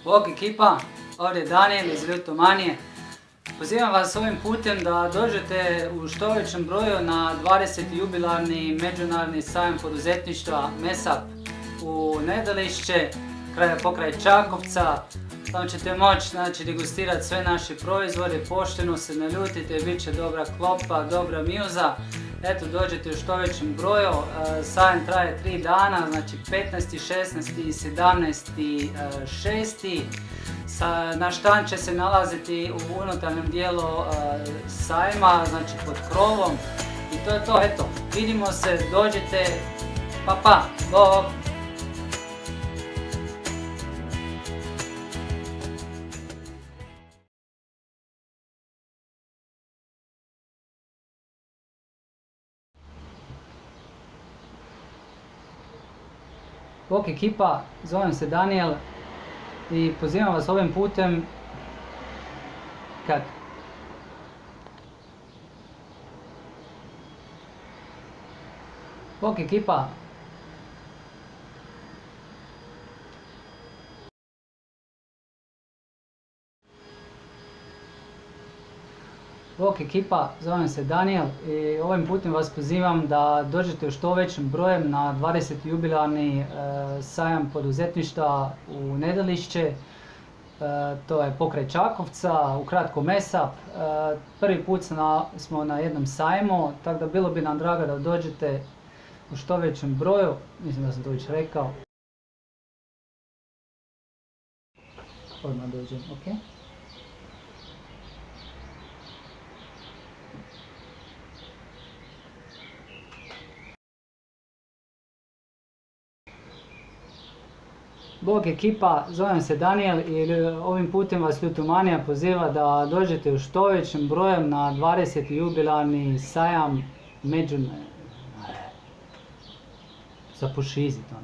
Bog ekipa, ovdje je Daniel iz Ljutomanije. Pozivam vas ovim putem da dođete u što većem broju na 20. jubilarni međunarodni sajam poduzetništva MESAP u Nedelišće, pokraj Čakovca. Tamo ćete moći degustirati sve naše proizvode, pošteno se naljutite, bit će dobra klopa, dobra mjuza. Eto, dođete u što većem broju. Sajam traje 3 dana, znači 15., 16. i 17.6. Naš štand će se nalaziti u unutarnjem dijelu sajma, znači pod krovom. I to je to, eto, vidimo se, dođete, pa, bog! Bog ekipa, zovem se Daniel i pozivam vas ovim putem Bog ekipa, zovem se Daniel i ovim putem vas pozivam da dođete u što većim brojem na 20. jubilarni sajam poduzetništva u Nedelišće. To je pokraj Čakovca, ukratko MESAP. Prvi put smo na jednom sajmu, tako da bilo bi nam drago da dođete u što većem broju. Mislim da sam to već rekao. Odmah dođem, ok. Bog ekipa, zovem se Daniel i ovim putem vas Ljutomanija poziva da dođete u što većim brojem na 20. jubilarni sajam Zapušizit on.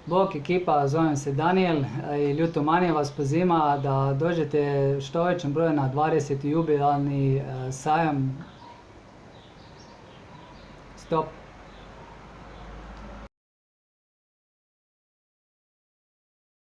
Bog ekipa, zovem se Daniel i Ljutomanija vas poziva da dođete što većem broju na 20. jubilarni sajam. Stop.